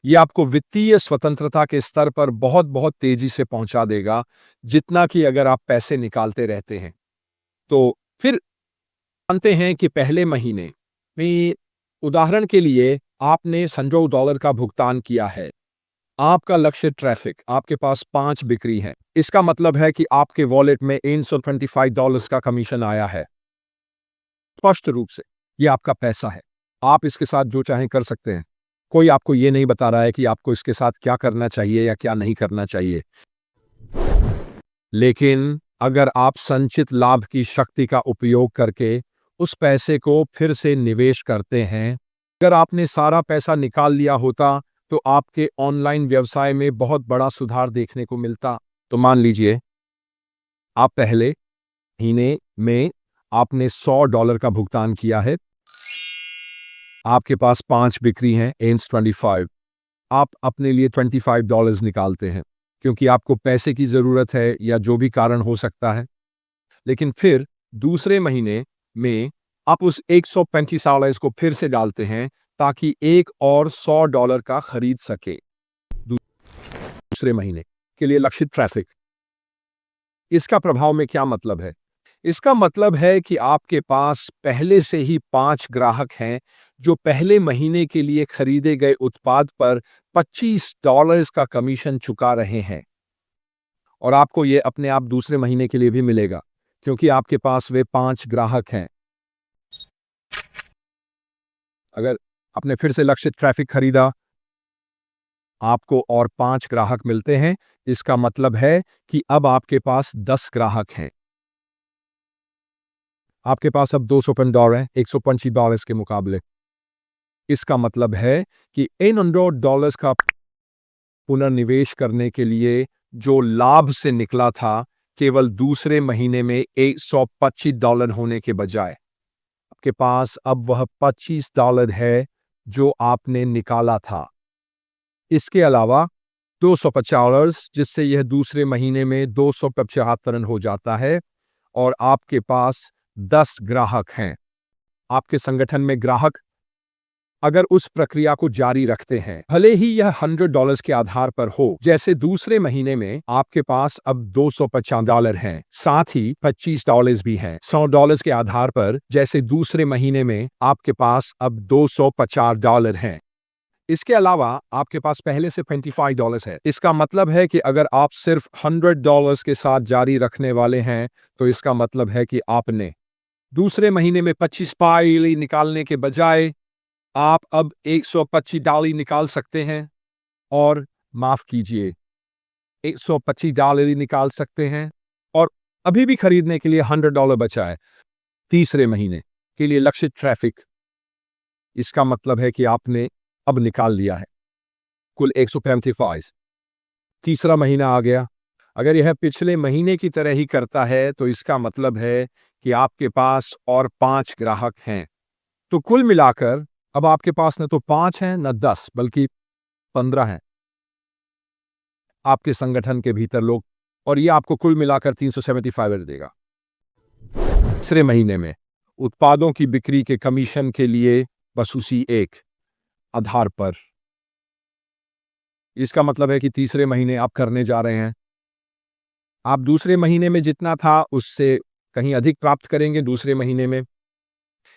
ये आपको वित्तीय स्वतंत्रता के स्तर पर बहुत बहुत तेजी से पहुंचा देगा, जितना कि अगर आप पैसे निकालते रहते हैं। तो फिर जानते हैं कि पहले महीने में, उदाहरण के लिए, आपने $100 का भुगतान किया है। आपका लक्ष्य ट्रैफिक, आपके पास 5 बिक्री है। इसका मतलब है कि आपके वॉलेट में $825 का कमीशन आया है। स्पष्ट रूप से ये आपका पैसा है। आप इसके साथ जो चाहें कर सकते हैं। कोई आपको ये नहीं बता रहा है कि आपको इसके साथ क्या करना चाहिए या क्या नहीं करना चाहिए। लेकिन अगर आप संचित लाभ की शक्ति का उपयोग करके उस पैसे को फिर से निवेश करते हैं, अगर आपने सारा पैसा निकाल लिया होता तो आपके ऑनलाइन व्यवसाय में बहुत बड़ा सुधार देखने को मिलता। तो मान लीजिए, आप पहले महीने में आपने $100 का भुगतान किया है। आपके पास 5 बिक्री हैं, एंस 25। आप अपने लिए $25 निकालते हैं क्योंकि आपको पैसे की ज़रूरत है या जो भी कारण हो सकता है। लेकिन फिर दूसरे महीने में आप उस $135 को फिर से डालते हैं ताकि एक और $100 का खरीद सके। दूसरे महीने के लिए लक्षित ट्रैफिक। इसका प्रभाव में क्या मतलब है? इसका मतलब है कि आपके पास पहले से ही 5 ग्राहक हैं जो पहले महीने के लिए खरीदे गए उत्पाद पर $25 का कमीशन चुका रहे हैं। और आपको ये अपने आप दूसरे महीने के लिए भी मिलेगा क्योंकि आपके पास वे 5 ग्राहक हैं। अगर आपने फिर से लक्षित ट्रैफिक खरीदा, आपको और 5 ग्राहक मिलते हैं। इसका मतलब है कि अब आपके पास 10 ग्राहक हैं। आपके पास अब $215 हैं, $125 के मुकाबले। इसका मतलब है कि इन $100 का पुनर्निवेश करने के लिए जो लाभ से निकला था, केवल दूसरे महीने में $125 होने के बजाय आपके पास अब वह $25 है जो आपने निकाला था। इसके अलावा $250, जिससे यह दूसरे महीने में $275 हो जाता है और आपके पास 10 ग्राहक हैं। आपके संगठन में ग्राहक अगर उस प्रक्रिया को जारी रखते हैं, भले ही यह $100 के आधार पर हो, जैसे दूसरे महीने में आपके पास अब $250 हैं, साथ ही $25 भी हैं, $100 के आधार पर, जैसे दूसरे महीने में आपके पास अब $250 हैं। इसके अलावा आपके पास पहले से $25 है। इसका मतलब है कि अगर आप सिर्फ $100 के साथ जारी रखने वाले हैं, तो इसका मतलब है कि आपने दूसरे महीने में 25 पाइली निकालने के बजाय आप अब $125 निकाल सकते हैं। और माफ कीजिए, $125 निकाल सकते हैं और अभी भी खरीदने के लिए $100 बचा है। तीसरे महीने के लिए लक्षित ट्रैफिक। इसका मतलब है कि आपने अब निकाल लिया है कुल 135। तीसरा महीना आ गया। अगर यह पिछले महीने की तरह ही करता है तो इसका मतलब है कि आपके पास और 5 ग्राहक हैं। तो कुल मिलाकर अब आपके पास न तो 5 हैं न 10 बल्कि 15 हैं आपके संगठन के भीतर लोग, और ये आपको कुल मिलाकर 375 देगा। तीसरे महीने में उत्पादों की बिक्री के कमीशन के लिए बस उसी एक आधार पर। इसका मतलब है कि तीसरे महीने आप करने जा रहे हैं, आप दूसरे महीने में जितना था उससे कहीं अधिक प्राप्त करेंगे दूसरे महीने में।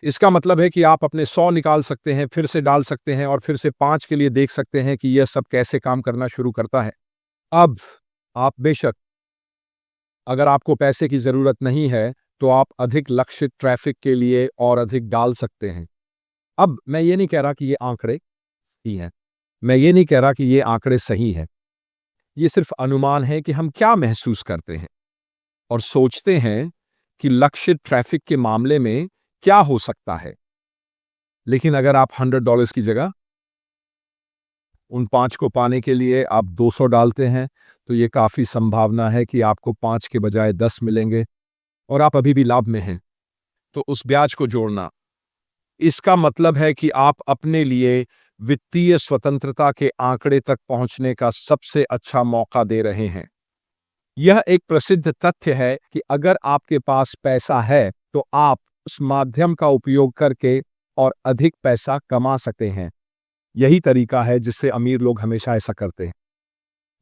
इसका मतलब है कि आप अपने 100 निकाल सकते हैं, फिर से डाल सकते हैं और फिर से 5 के लिए देख सकते हैं कि यह सब कैसे काम करना शुरू करता है। अब आप बेशक, अगर आपको पैसे की ज़रूरत नहीं है, तो आप अधिक लक्षित ट्रैफिक के लिए और अधिक डाल सकते हैं। अब मैं ये नहीं कह रहा कि ये आंकड़े सही हैं। मैं ये नहीं कह रहा कि ये आंकड़े सही हैं। ये सिर्फ अनुमान है कि हम क्या महसूस करते हैं और सोचते हैं कि लक्षित ट्रैफिक के मामले में क्या हो सकता है। लेकिन अगर आप $100 की जगह उन 5 को पाने के लिए आप 200 डालते हैं, तो ये काफ़ी संभावना है कि आपको 5 के बजाय 10 मिलेंगे और आप अभी भी लाभ में हैं। तो उस ब्याज को जोड़ना, इसका मतलब है कि आप अपने लिए वित्तीय स्वतंत्रता के आंकड़े तक पहुंचने का सबसे अच्छा मौका दे रहे हैं। यह एक प्रसिद्ध तथ्य है कि अगर आपके पास पैसा है, तो आप उस माध्यम का उपयोग करके और अधिक पैसा कमा सकते हैं। यही तरीका है जिससे अमीर लोग हमेशा ऐसा करते हैं।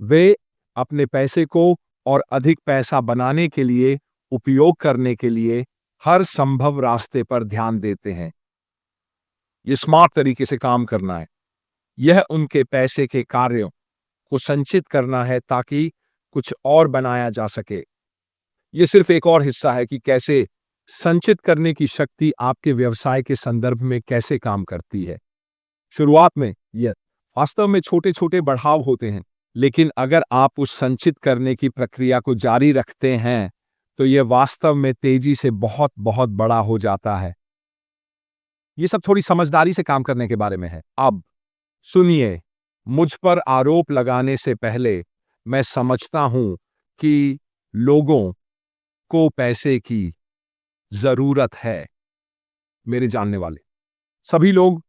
वे अपने पैसे को और अधिक पैसा बनाने के लिए, उपयोग करने के लिए हर संभव रास्ते पर ध्यान देते हैं। ये स्मार्ट तरीके से काम करना है। यह उनके पैसे के कार्यों को संचित करना है ताकि कुछ और बनाया जा सके। यह सिर्फ एक और हिस्सा है कि कैसे संचित करने की शक्ति आपके व्यवसाय के संदर्भ में कैसे काम करती है। शुरुआत में यह वास्तव में छोटे-छोटे बढ़ाव होते हैं, लेकिन अगर आप उस संचित करने की प्रक्रिया को जारी रखते हैं, तो यह वास्तव में तेजी से बहुत-बहुत बड़ा हो जाता है। ये सब थोड़ी समझदारी से काम करने के बारे में है। अब सुनिए, मुझ पर आरोप लगाने से पहले मैं समझता हूं कि लोगों को पैसे की जरूरत है। मेरे जानने वाले सभी लोग,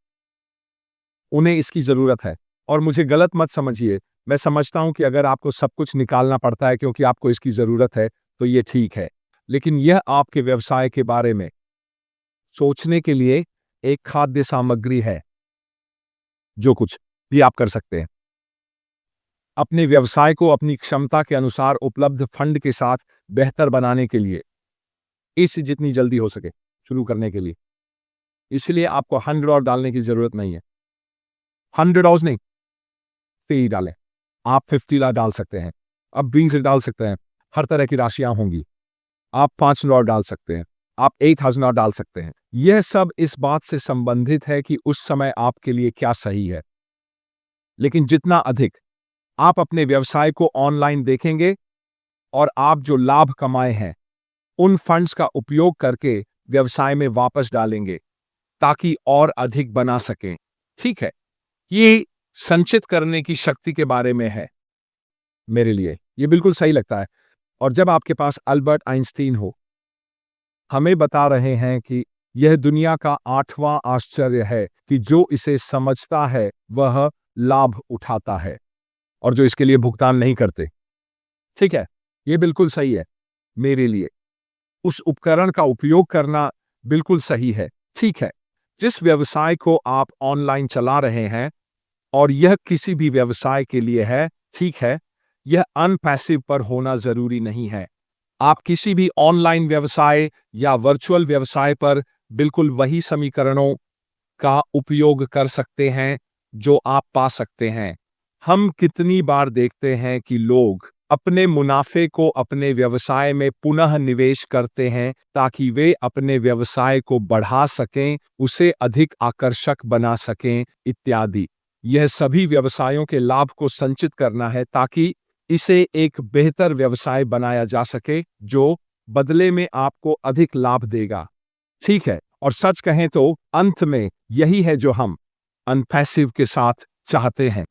उन्हें इसकी जरूरत है। और मुझे गलत मत समझिए, मैं समझता हूं कि अगर आपको सब कुछ निकालना पड़ता है क्योंकि आपको इसकी जरूरत है, तो यह ठीक है। लेकिन यह आपके व्यवसाय के बारे में सोचने के लिए एक खाद्य सामग्री है। जो कुछ भी आप कर सकते हैं अपने व्यवसाय को अपनी क्षमता के अनुसार उपलब्ध फंड के साथ बेहतर बनाने के लिए, इस जितनी जल्दी हो सके शुरू करने के लिए। इसलिए आपको $100 डालने की जरूरत नहीं है। $100 नहीं, 30 डालें। आप $50 डाल सकते हैं, आप $20 डाल सकते हैं। हर तरह की राशियां होंगी। आप $500 डाल सकते हैं, आप $8,000 डाल सकते हैं। यह सब इस बात से संबंधित है कि उस समय आपके लिए क्या सही है। लेकिन जितना अधिक आप अपने व्यवसाय को ऑनलाइन देखेंगे और आप जो लाभ कमाए हैं, उन फंड्स का उपयोग करके व्यवसाय में वापस डालेंगे ताकि और अधिक बना सकें। ठीक है, ये संचित करने की शक्ति के बारे में है। मेरे लिए ये बिल्कुल सही लगता है। और जब आपके पास अल्बर्ट आइंस्टीन हो, हमें बता रहे हैं कि यह दुनिया का 8वां आश्चर्य है कि जो इसे समझता है वह लाभ उठाता है और जो इसके लिए भुगतान नहीं करते। ठीक है, यह बिल्कुल सही है। मेरे लिए उस उपकरण का उपयोग करना बिल्कुल सही है। ठीक है, जिस व्यवसाय को आप ऑनलाइन चला रहे हैं, और यह किसी भी व्यवसाय के लिए है, ठीक है, यह अनपैसिव पर होना जरूरी नहीं है। आप किसी भी ऑनलाइन व्यवसाय या वर्चुअल व्यवसाय पर बिल्कुल वही समीकरणों का उपयोग कर सकते हैं जो आप पा सकते हैं। हम कितनी बार देखते हैं कि लोग अपने मुनाफे को अपने व्यवसाय में पुनः निवेश करते हैं ताकि वे अपने व्यवसाय को बढ़ा सकें, उसे अधिक आकर्षक बना सकें, इत्यादि। यह सभी व्यवसायों के लाभ को संचित करना है ताकि इसे एक बेहतर व्यवसाय बनाया जा सके जो बदले में आपको अधिक लाभ देगा। ठीक है, और सच कहें तो अंत में यही है जो हम अनपैसिव के साथ चाहते हैं।